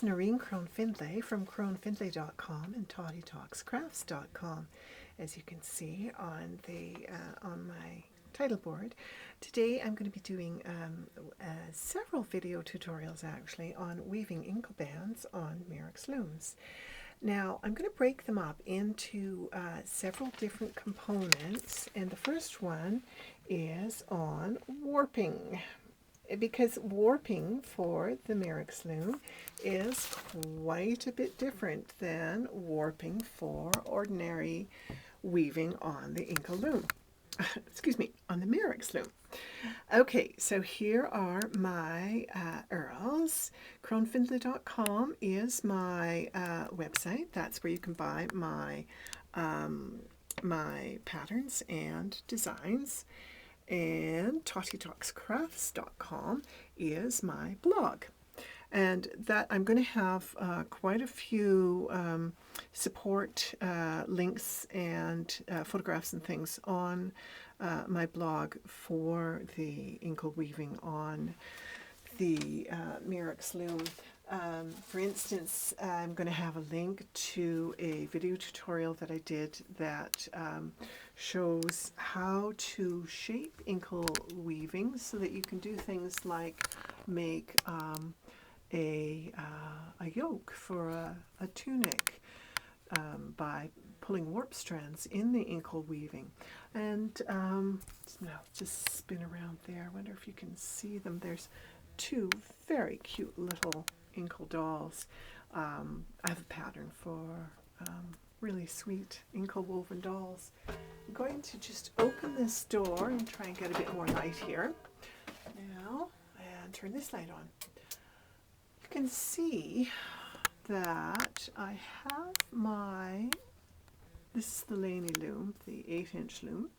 is Noreen Crone-Findlay from Crone-Findlay.com and TottyTalksCrafts.com. As you can see on my title board, today I'm going to be doing several video tutorials actually on weaving inkle bands on Mirrix looms. Now I'm going to break them up into several different components, and the first one is on warping, because warping for the Mirrix loom is quite a bit different than warping for ordinary weaving on the Inkle loom. Excuse me, on the Mirrix loom. Okay, so here are my URLs. Crone-Findlay.com is my website. That's where you can buy my my patterns and designs. And TottyTalksCrafts.com is my blog. And that I'm going to have quite a few support links and photographs and things on my blog for the inkle weaving on the Mirrix loom. For instance, I'm going to have a link to a video tutorial that I did that shows how to shape inkle weaving so that you can do things like make a yoke for a tunic by pulling warp strands in the inkle weaving. And now just spin around there. I wonder if you can see them. There's two very cute little inkle dolls. I have a pattern for really sweet inkle woven dolls. I'm going to just open this door and try and get a bit more light here now, and turn this light on. You can see that I have this is the Laney loom, the 8-inch loom.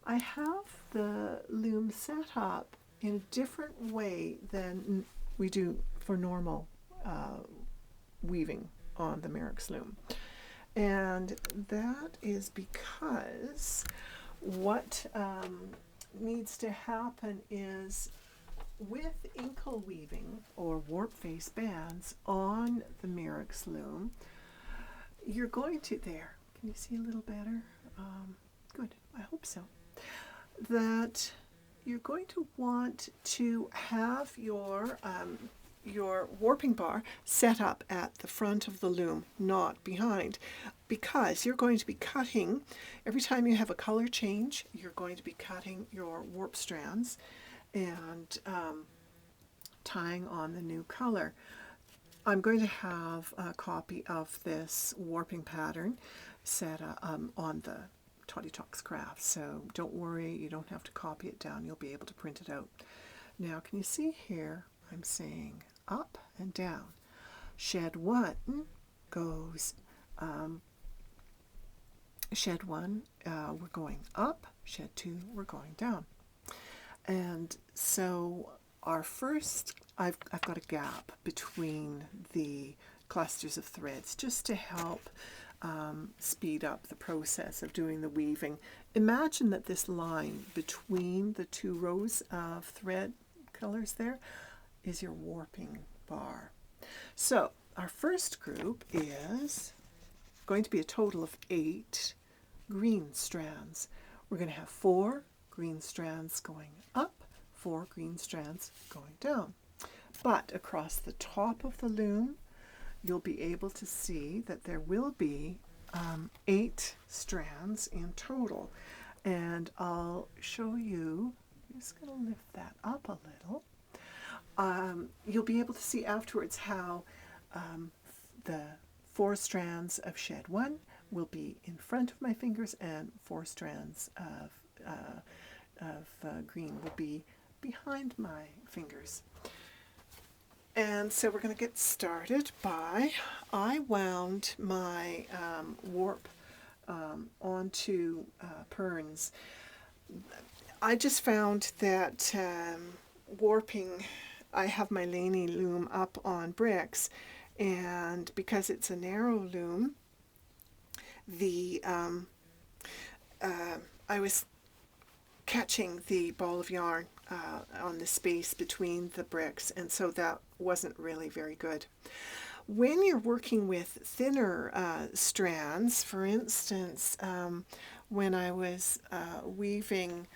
I have the loom set up in a different way than we do for normal weaving on the Mirrix loom. And that is because what needs to happen is, with inkle weaving or warp face bands on the Mirrix loom, you're going to, there, can you see a little better? Good, I hope so. That you're going to want to have your warping bar set up at the front of the loom, not behind, because you're going to be cutting, every time you have a color change, you're going to be cutting your warp strands and tying on the new color. I'm going to have a copy of this warping pattern set on the Totty Talks Crafts, so don't worry, you don't have to copy it down, you'll be able to print it out. Now can you see here I'm saying up and down. Shed 1 goes, shed 1 we're going up, shed 2 we're going down. And so our first, I've got a gap between the clusters of threads just to help speed up the process of doing the weaving. Imagine that this line between the two rows of thread colors there is your warping bar. So our first group is going to be a total of 8 green strands. We're going to have 4 green strands going up, 4 green strands going down. But across the top of the loom, you'll be able to see that there will be 8 strands in total. And I'll show you, I'm just going to lift that up a little. You'll be able to see afterwards how the 4 strands of shed 1 will be in front of my fingers, and 4 strands of green will be behind my fingers. And so we're going to get started by, I wound my warp onto perns. I just found that warping, I have my Laney loom up on bricks, and because it's a narrow loom, I was catching the ball of yarn on the space between the bricks, and so that wasn't really very good. When you're working with thinner strands, for instance, when I was weaving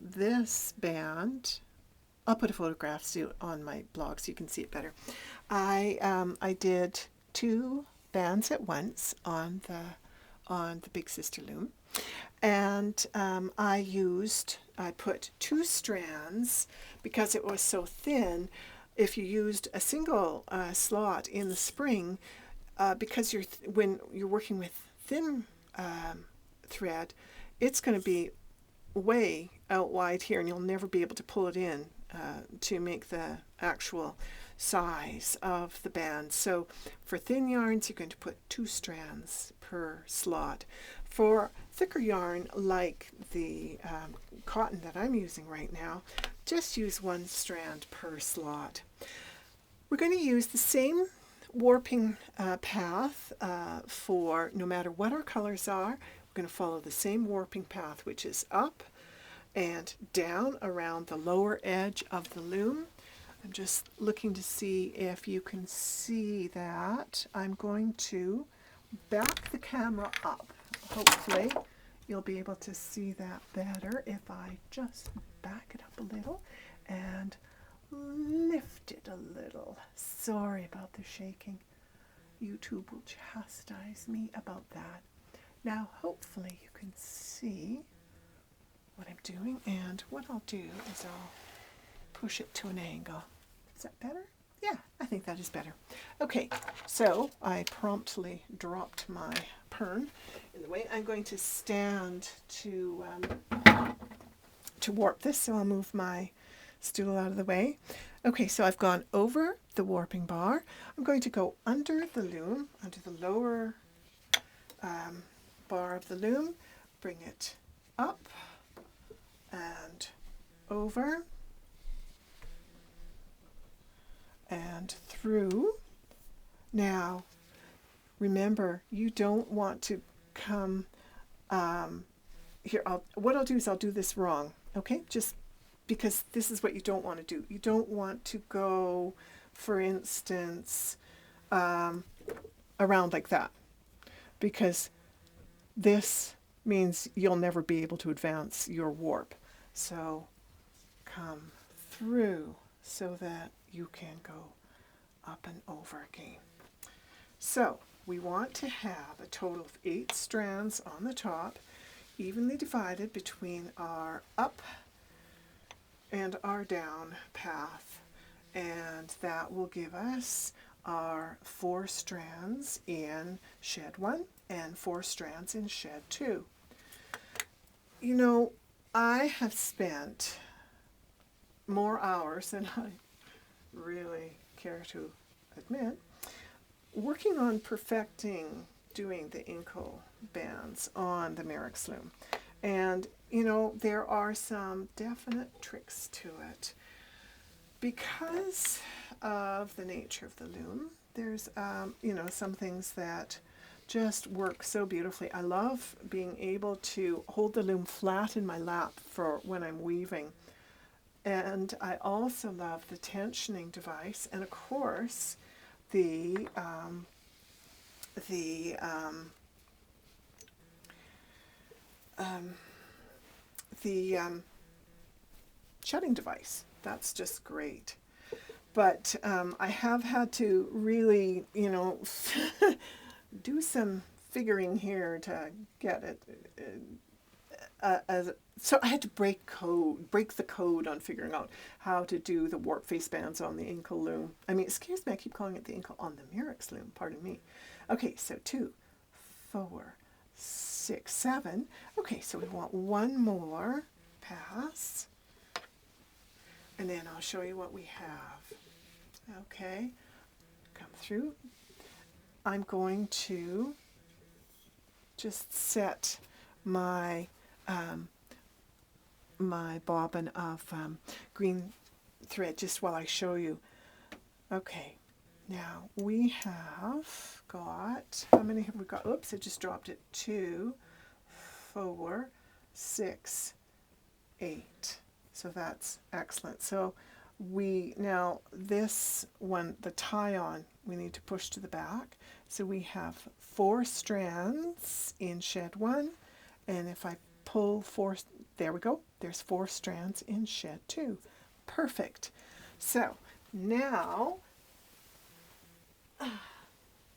this band, I'll put a photograph on my blog so you can see it better. I did 2 bands at once on the Big Sister loom, and I put 2 strands because it was so thin. If you used a single slot in the spring, because when you're working with thin thread, it's going to be way out wide here, and you'll never be able to pull it in to make the actual size of the band. So for thin yarns, you're going to put 2 strands per slot. For thicker yarn, like the cotton that I'm using right now, just use 1 strand per slot. We're going to use the same warping path for no matter what our colors are. We're going to follow the same warping path, which is up and down around the lower edge of the loom. I'm just looking to see if you can see that. I'm going to back the camera up. Hopefully you'll be able to see that better if I just back it up a little and lift it a little. Sorry about the shaking. YouTube will chastise me about that. Now hopefully you can see what I'm doing, and what I'll do is I'll push it to an angle. Is that better? Yeah, I think that is better. Okay, so I promptly dropped my pern in the way. I'm going to stand to warp this, so I'll move my stool out of the way. Okay, so I've gone over the warping bar. I'm going to go under the loom, under the lower bar of the loom, bring it up and over and through. Now remember, you don't want to come here. What I'll do is I'll do this wrong, okay? Just because this is what you don't want to do. You don't want to go, for instance, around like that, because this means you'll never be able to advance your warp. So come through so that you can go up and over again. So we want to have a total of 8 strands on the top, evenly divided between our up and our down path, and that will give us our 4 strands in shed 1 and 4 strands in shed 2. You know, I have spent more hours than I really care to admit working on perfecting doing the Inkle bands on the Mirrix Loom. And, you know, there are some definite tricks to it. Because of the nature of the loom, there's, you know, some things that just work so beautifully. I love being able to hold the loom flat in my lap for when I'm weaving. And I also love the tensioning device, and of course the shutting device. That's just great. But I have had to really, you know, do some figuring here to get it. So I had to break the code on figuring out how to do the warp face bands on the Inkle loom. I mean, excuse me, I keep calling it the Inkle on the Mirrix loom, pardon me. Okay, so 2, 4, 6, 7. Okay, so we want 1 more pass, and then I'll show you what we have. Okay, come through. I'm going to just set my my bobbin of green thread just while I show you. Okay, now we have got, how many have we got? Oops, I just dropped it. 2, 4, 6, 8. So that's excellent. So now this one, the tie on, we need to push to the back. So we have 4 strands in shed 1, and if I pull 4, there we go, there's 4 strands in shed 2. Perfect. So now,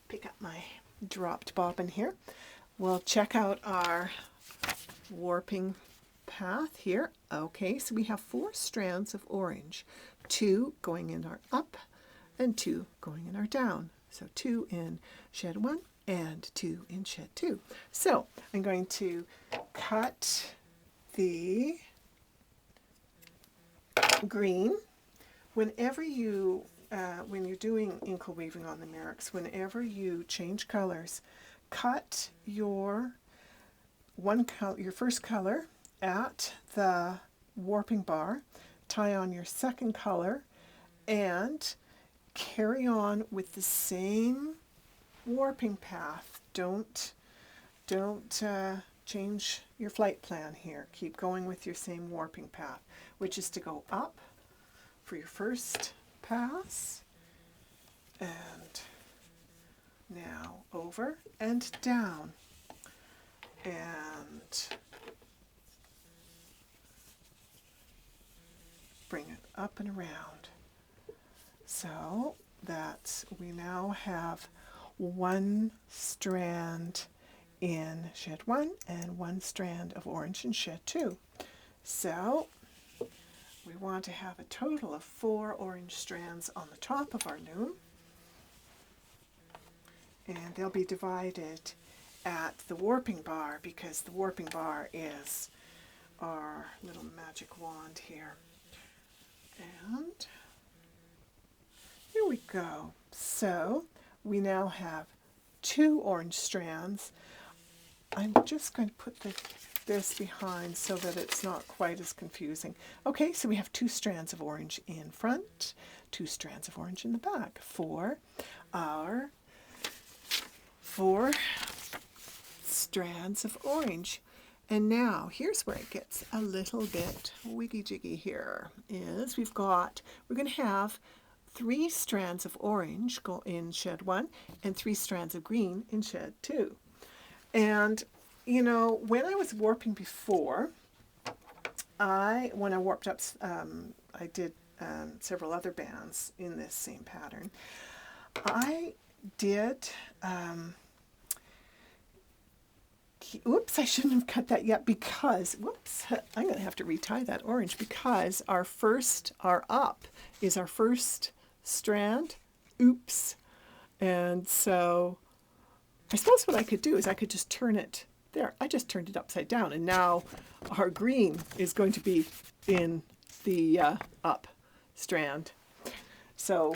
pick up my dropped bobbin here. We'll check out our warping path here. Okay, so we have 4 strands of orange, 2 going in our up and 2 going in our down. So 2 in shed 1 and 2 in shed 2. So I'm going to cut the green. Whenever you when you're doing inkle weaving on the Mirx, whenever you change colors, cut your first color at the warping bar, tie on your second color, and carry on with the same warping path. Don't change your flight plan here. Keep going with your same warping path, which is to go up for your first pass, and now over and down, and bring it up and around. So that we now have 1 strand in shed 1 and 1 strand of orange in shed 2. So we want to have a total of 4 orange strands on the top of our loom, and they'll be divided at the warping bar, because the warping bar is our little magic wand here. And here we go. So we now have 2 orange strands. I'm just going to put this behind so that it's not quite as confusing. Okay, so we have 2 strands of orange in front, 2 strands of orange in the back for our 4 strands of orange. And now here's where it gets a little bit wiggy jiggy here, is we're going to have 3 strands of orange go in shed 1 and 3 strands of green in shed 2. And you know, when I was warping before, when I warped up, I did several other bands in this same pattern. I did, oops, I shouldn't have cut that yet, because, whoops, I'm going to have to retie that orange, because our up is our first strand. Oops. And so I suppose what I could do is I could just turn it there. I just turned it upside down, and now our green is going to be in the up strand. So,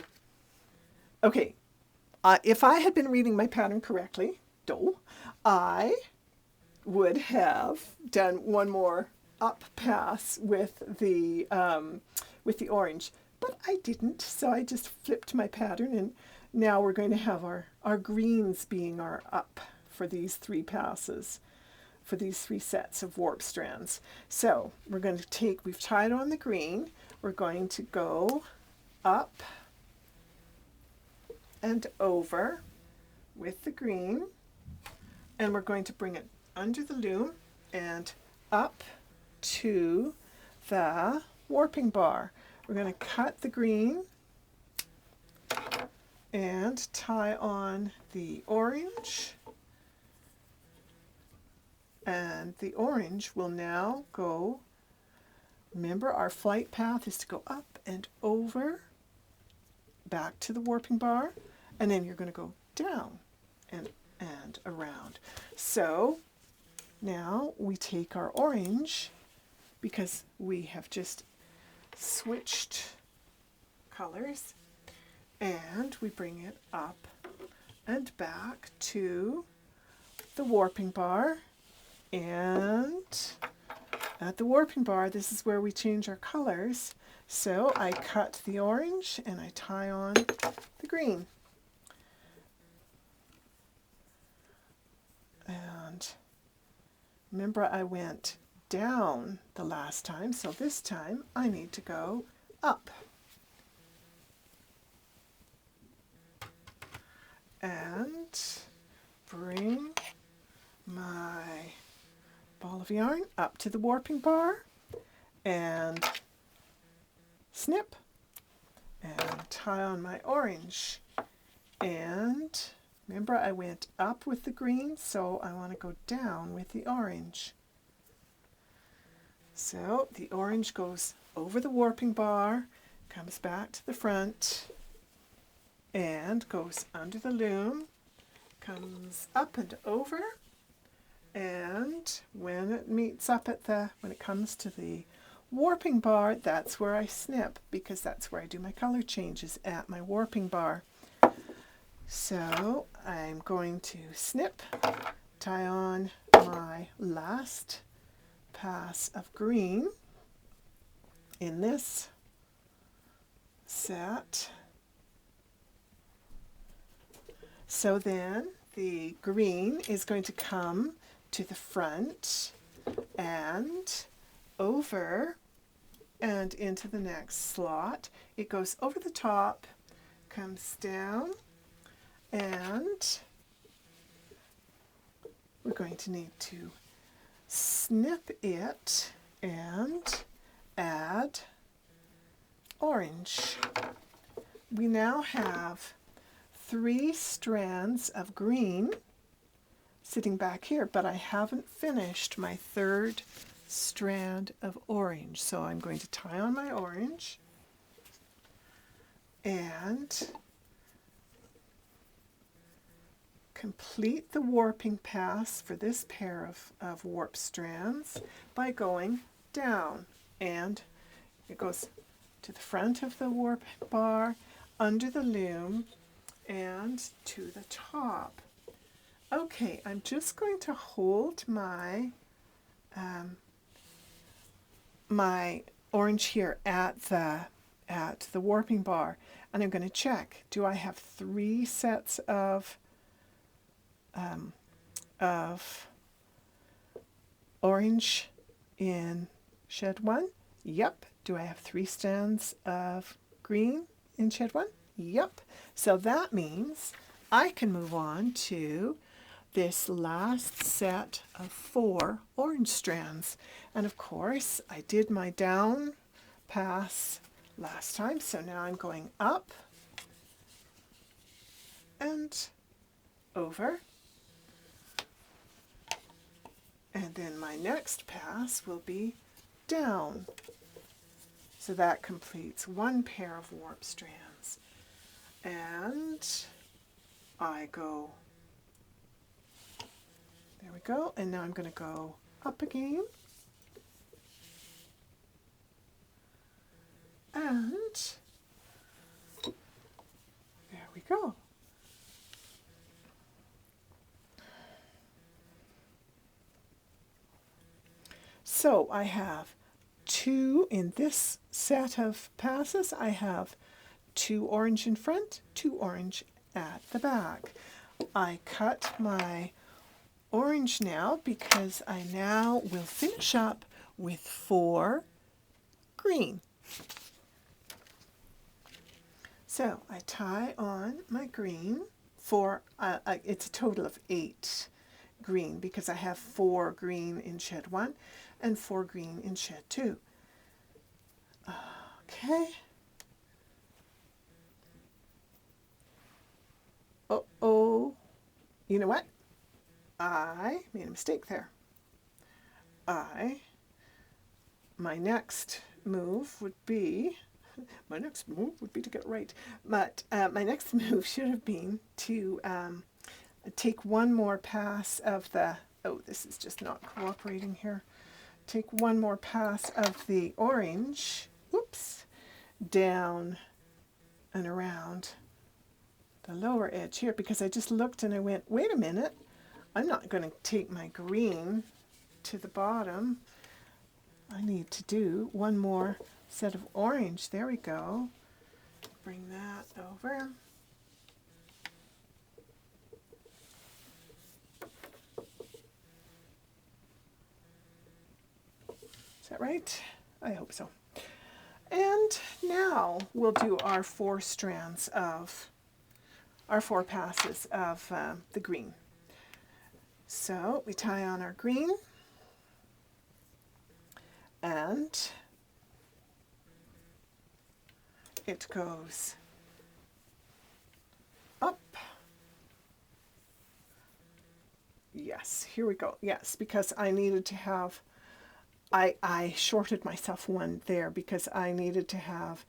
okay, if I had been reading my pattern correctly, I would have done one more up pass with the orange, but I didn't, so I just flipped my pattern, and now we're going to have our greens being our up for these 3 passes, for these 3 sets of warp strands. So we're going to we've tied on the green, we're going to go up and over with the green, and we're going to bring it under the loom and up to the warping bar. We're going to cut the green and tie on the orange, and the orange will now go, remember our flight path is to go up and over, back to the warping bar, and then you're going to go down and around. So now we take our orange, because we have just switched colors, and we bring it up and back to the warping bar, and at the warping bar, this is where we change our colors. So I cut the orange and I tie on the green. And remember, I went down the last time, so this time I need to go up. And bring my ball of yarn up to the warping bar and snip and tie on my orange. And remember, I went up with the green, so I want to go down with the orange. So the orange goes over the warping bar, comes back to the front, and goes under the loom, comes up and over, and when it meets up at when it comes to the warping bar, that's where I snip, because that's where I do my color changes, at my warping bar. So I'm going to snip, tie on my last pass of green in this set. So then the green is going to come to the front and over and into the next slot. It goes over the top, comes down, and we're going to need to snip it and add orange. We now have 3 strands of green sitting back here, but I haven't finished my 3rd strand of orange. So I'm going to tie on my orange and complete the warping pass for this pair of warp strands by going down, and it goes to the front of the warp bar, under the loom, and to the top. Okay, I'm just going to hold my my orange here at the warping bar, and I'm going to check, do I have 3 sets of orange in shed 1? Yep. Do I have 3 strands of green in shed 1? Yep. So that means I can move on to this last set of 4 orange strands. And of course, I did my down pass last time, so now I'm going up and over. And then my next pass will be down. So that completes 1 pair of warp strands. And I go, there we go, and now I'm going to go up again. And there we go. So I have 2 in this set of passes. I have 2 orange in front, 2 orange at the back. I cut my orange now because I now will finish up with 4 green. So I tie on my green for, it's a total of 8 green because I have 4 green in shed 1 and 4 green in shed 2. Okay. Uh-oh. You know what? I made a mistake there. My next move would be to get it right. But my next move should have been to take 1 more pass of the, oh, this is just not cooperating here. Take 1 more pass of the orange, whoops, down and around the lower edge here, because I just looked and I went, wait a minute, I'm not going to take my green to the bottom. I need to do 1 more set of orange. There we go. Bring that over. that right? I hope so. And now we'll do our 4 strands of, our 4 passes of the green. So we tie on our green, and it goes up. Yes, here we go. Yes, because I needed to have, I shorted myself one there because I needed to have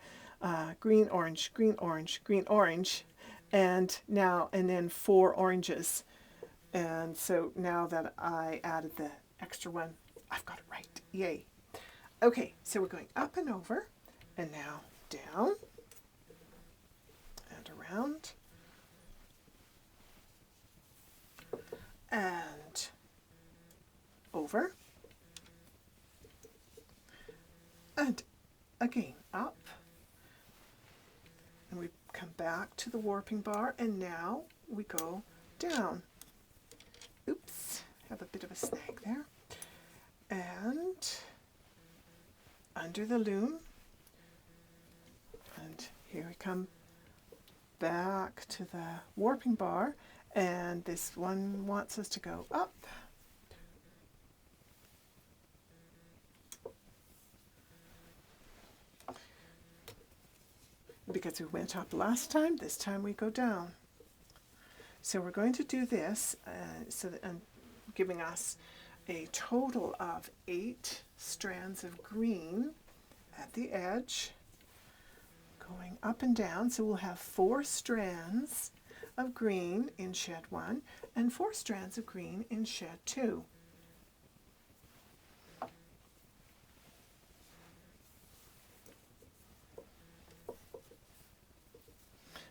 green, orange, green, orange, green, orange, and then 4 oranges. And so now that I added the extra one, I've got it right. Yay. Okay, so we're going up and over, and now down and around and over and again up, and we come back to the warping bar, and now we go down. Oops, have a bit of a snag there. And under the loom, and here we come back to the warping bar, and this one wants us to go up. Because we went up last time, this time we go down. So we're going to do this, giving us a total of 8 strands of green at the edge, going up and down. So we'll have 4 strands of green in shed 1 and 4 strands of green in shed 2.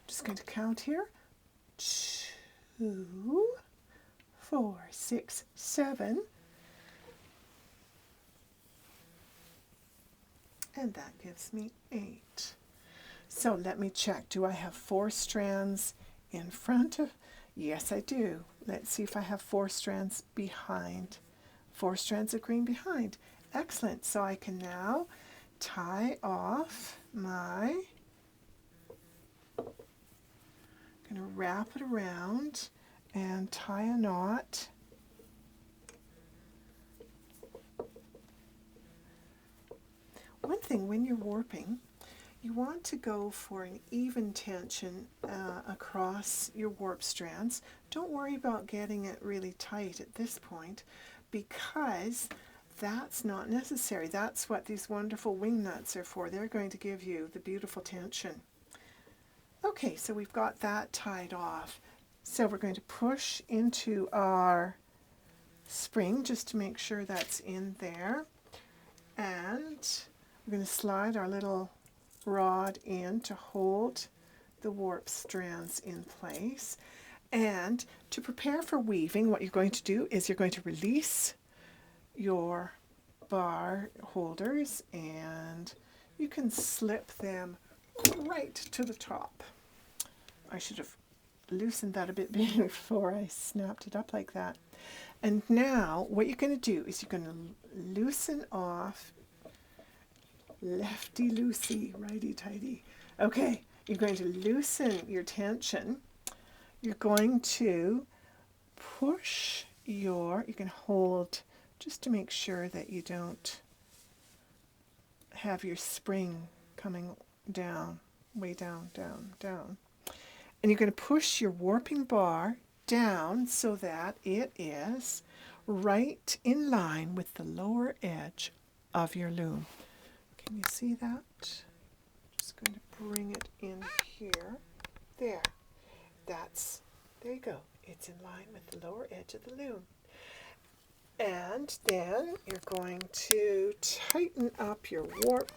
Just going to count here. 2, 4, 6, 7, and that gives me 8. So let me check. Do I have 4 strands in front of? Yes, I do. Let's see if I have 4 strands behind. 4 strands of green behind. Excellent. So I can now tie off my, I'm going to wrap it around and tie a knot. One thing, when you're warping, you want to go for an even tension across your warp strands. Don't worry about getting it really tight at this point, because that's not necessary. That's what these wonderful wing nuts are for. They're going to give you the beautiful tension. Okay, so we've got that tied off. So we're going to push into our spring just to make sure that's in there. And we're going to slide our little rod in to hold the warp strands in place. And to prepare for weaving, what you're going to do is you're going to release your bar holders, and you can slip them right to the top. I should have loosened that a bit before I snapped it up like that. And now what you're going to do is you're going to loosen off, lefty loosey, righty tighty. Okay, you're going to loosen your tension. You're going to push you can hold just to make sure that you don't have your spring coming down, way down, down, down. And you're going to push your warping bar down so that it is right in line with the lower edge of your loom. Can you see that? Just going to bring it in here. There. There you go. It's in line with the lower edge of the loom. And then you're going to tighten up your warp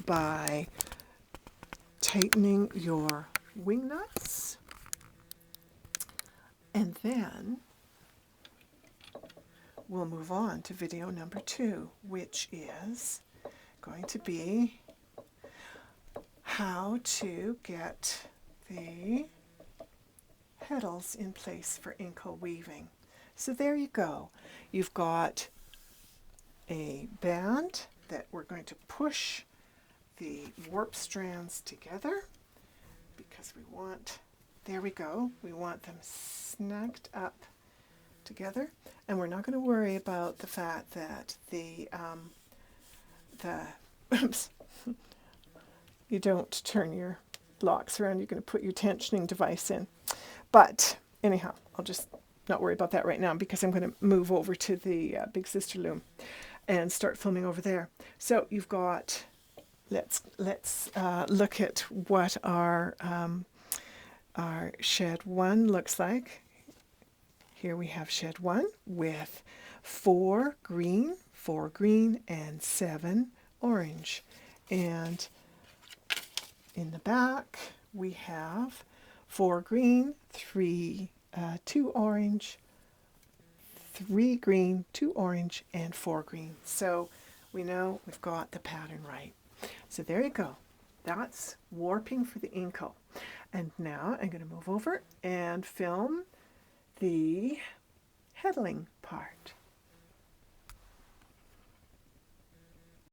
by tightening your wing nuts, and then we'll move on to video number 2, which is going to be how to get the petals in place for Inkle weaving. So there you go. You've got a band that we're going to push the warp strands together because we want, there we go, we want them snagged up together, and we're not going to worry about the fact that the oops, you don't turn your blocks around, you're going to put your tensioning device in. But anyhow, I'll just not worry about that right now because I'm going to move over to the big sister loom and start filming over there. So you've got, let's look at what our shed 1 looks like. Here we have shed 1 with 4 green, and 7 orange. And in the back we have 4 green, 2 orange, 3 green, 2 orange, and 4 green. So we know we've got the pattern right. So there you go. That's warping for the Inkle. And now I'm going to move over and film the heddling part.